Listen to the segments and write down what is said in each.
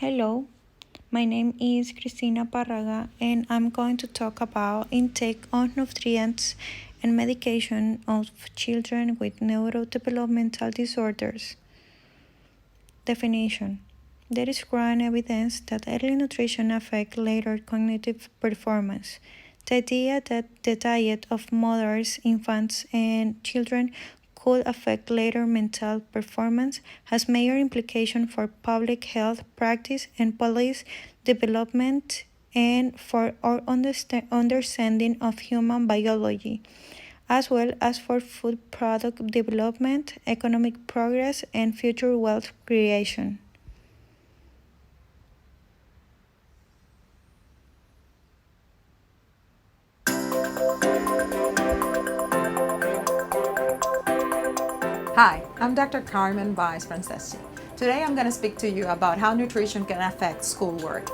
Hello, my name is Cristina Parraga and I'm going to talk about intake of nutrients and medication of children with neurodevelopmental disorders. Definition: there is growing evidence that early nutrition affects later cognitive performance. The idea that the diet of mothers, infants, and children could affect later mental performance has major implications for public health practice and policy development and for our understanding of human biology, as well as for food product development, economic progress, and future wealth creation. Hi, I'm Dr. Carmen Baez Franceschi. Today I'm going to speak to you about how nutrition can affect schoolwork.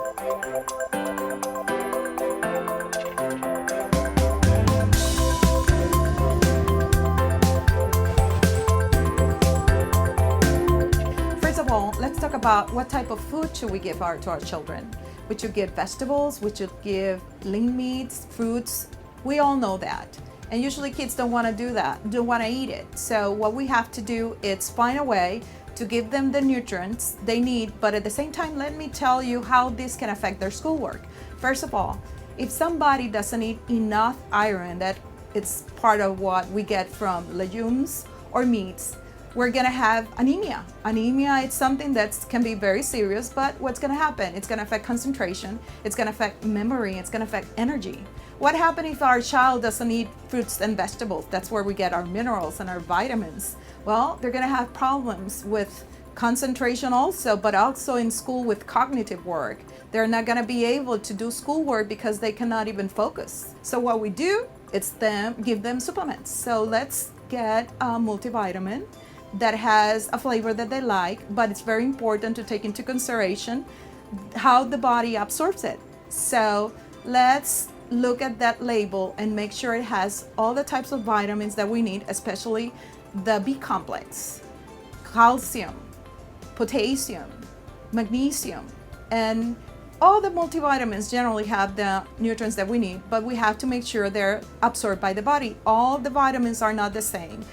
First of all, let's talk about what type of food should we give to our children. We should give vegetables, we should give lean meats, fruits. We all know that. And usually kids don't want to do that, don't want to eat it. So what we have to do is find a way to give them the nutrients they need, but at the same time, let me tell you how this can affect their schoolwork. First of all, if somebody doesn't eat enough iron, that it's part of what we get from legumes or meats, we're gonna have anemia. Anemia is something that can be very serious, but what's gonna happen? It's gonna affect concentration, it's gonna affect memory, it's gonna affect energy. What happens if our child doesn't eat fruits and vegetables? That's where we get our minerals and our vitamins. Well, they're gonna have problems with concentration also, but also in school with cognitive work. They're not gonna be able to do schoolwork because they cannot even focus. So what we do is give them supplements. So let's get a multivitamin that has a flavor that they like, but it's very important to take into consideration how the body absorbs it. So let's look at that label and make sure it has all the types of vitamins that we need, especially the B complex, calcium, potassium, magnesium, and all the multivitamins generally have the nutrients that we need, but we have to make sure they're absorbed by the body. All the vitamins are not the same.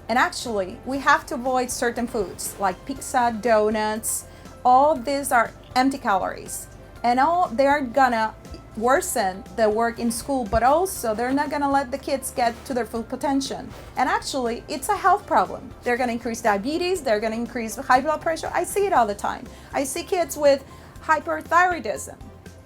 And actually, we have to avoid certain foods like pizza, donuts. All these are empty calories. And they're gonna worsen the work in school, but also they're not gonna let the kids get to their full potential. And actually, it's a health problem. They're gonna increase diabetes, they're gonna increase high blood pressure. I see it all the time. I see kids with hyperthyroidism,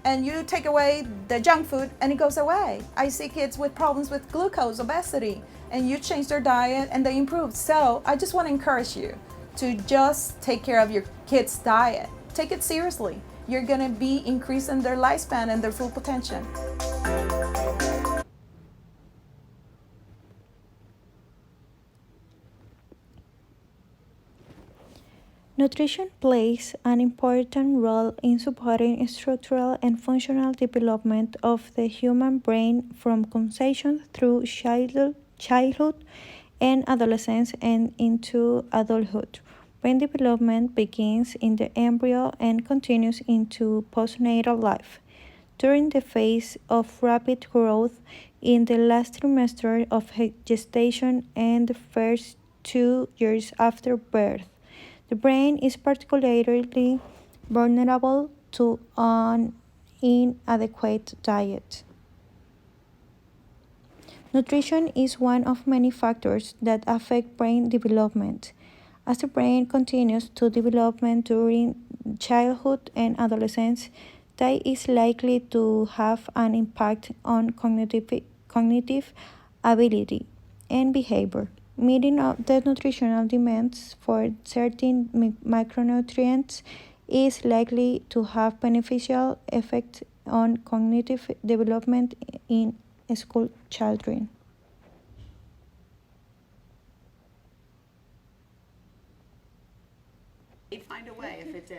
and you take away the junk food and it goes away. I see kids with problems with glucose, obesity, and you change their diet and they improve. So I just want to encourage you to just take care of your kids' diet. Take it seriously. You're gonna be increasing their lifespan and their full potential. Nutrition plays an important role in supporting structural and functional development of the human brain from conception through childhood and adolescence and into adulthood. Brain development begins in the embryo and continues into postnatal life. During the phase of rapid growth in the last trimester of gestation and the first 2 years after birth, the brain is particularly vulnerable to an inadequate diet. Nutrition is one of many factors that affect brain development. As the brain continues to develop during childhood and adolescence, that is likely to have an impact on cognitive ability and behavior. Meeting the nutritional demands for certain micronutrients is likely to have beneficial effects on cognitive development in school children.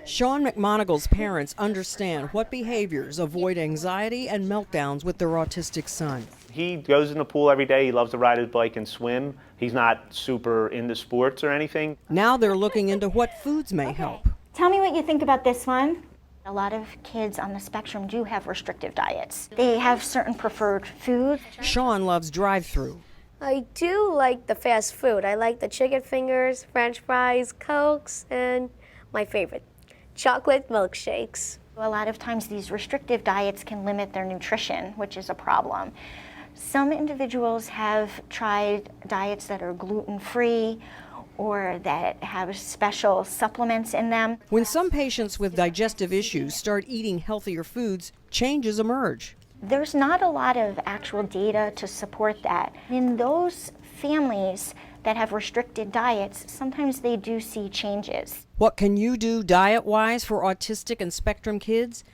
Sean McMonagle's parents understand what behaviors avoid anxiety and meltdowns with their autistic son. He goes in the pool every day. He loves to ride his bike and swim. He's not super into sports or anything. Now they're looking into what foods may help. Tell me what you think about this one. A lot of kids on the spectrum do have restrictive diets. They have certain preferred food. Sean loves drive-through. I do like the fast food. I like the chicken fingers, french fries, Cokes, and my favorite, chocolate milkshakes. A lot of times these restrictive diets can limit their nutrition, which is a problem. Some individuals have tried diets that are gluten-free or that have special supplements in them. When some patients with digestive issues start eating healthier foods, changes emerge. There's not a lot of actual data to support that. In those families that have restricted diets, sometimes they do see changes. What can you do diet-wise for autistic and spectrum kids?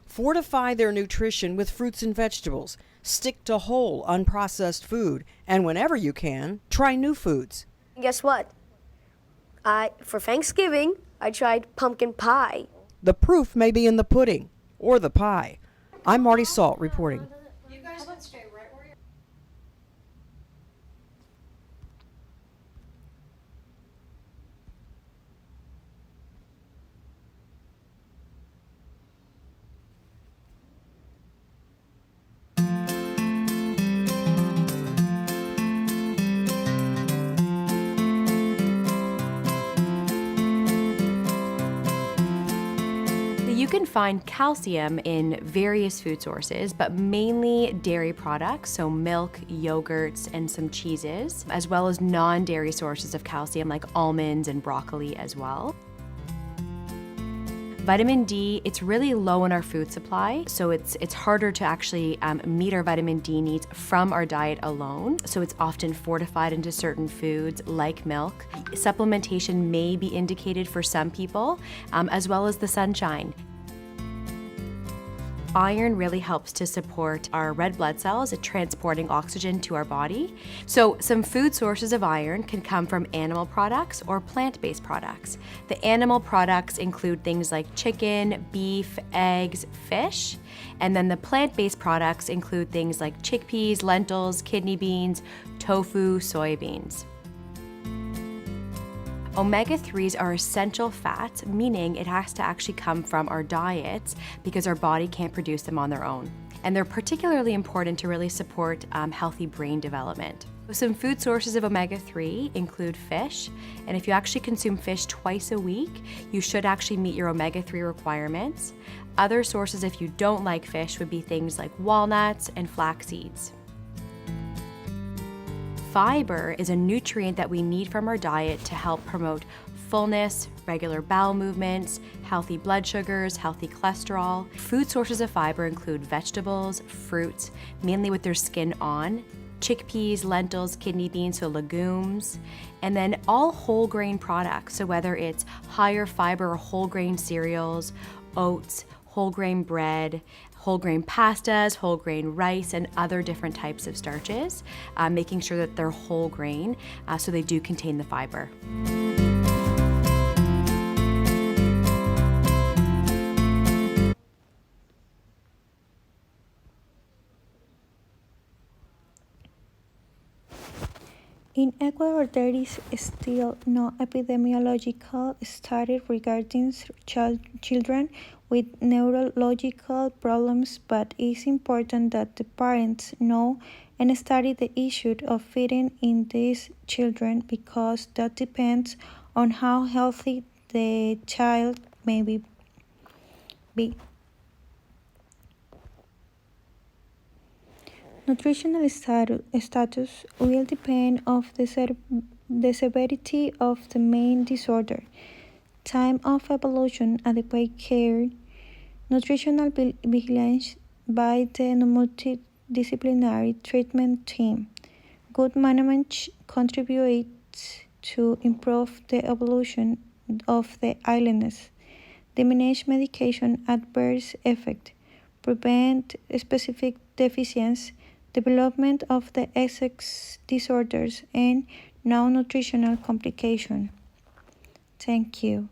Fortify their nutrition with fruits and vegetables. Stick to whole, unprocessed food. And whenever you can, try new foods. Guess what? For Thanksgiving, I tried pumpkin pie. The proof may be in the pudding or the pie. I'm Marty Salt reporting. You can find calcium in various food sources, but mainly dairy products, so milk, yogurts, and some cheeses, as well as non-dairy sources of calcium like almonds and broccoli as well. Vitamin D, it's really low in our food supply, so it's harder to actually meet our vitamin D needs from our diet alone. So it's often fortified into certain foods like milk. Supplementation may be indicated for some people, as well as the sunshine. Iron really helps to support our red blood cells at transporting oxygen to our body. So some food sources of iron can come from animal products or plant-based products. The animal products include things like chicken, beef, eggs, fish, and then the plant-based products include things like chickpeas, lentils, kidney beans, tofu, soybeans. Omega-3s are essential fats, meaning it has to actually come from our diets because our body can't produce them on their own. And they're particularly important to really support healthy brain development. Some food sources of omega-3 include fish, and if you actually consume fish twice a week, you should actually meet your omega-3 requirements. Other sources, if you don't like fish, would be things like walnuts and flax seeds. Fiber is a nutrient that we need from our diet to help promote fullness, regular bowel movements, healthy blood sugars, healthy cholesterol. Food sources of fiber include vegetables, fruits, mainly with their skin on, chickpeas, lentils, kidney beans, so legumes, and then all whole grain products, so whether it's higher fiber or whole grain cereals, oats, whole grain bread, whole grain pastas, whole grain rice, and other different types of starches, making sure that they're whole grain so they do contain the fiber. In Ecuador, there is still no epidemiological study regarding children with neurological problems, but it's important that the parents know and study the issue of feeding in these children because that depends on how healthy the child may be. Nutritional status will depend on the severity of the main disorder, time of evolution, adequate care, nutritional vigilance by the multidisciplinary treatment team. Good management contributes to improve the evolution of the illness, diminish medication adverse effect, prevent specific deficiencies, development of the Essex disorders, and non-nutritional complications. Thank you.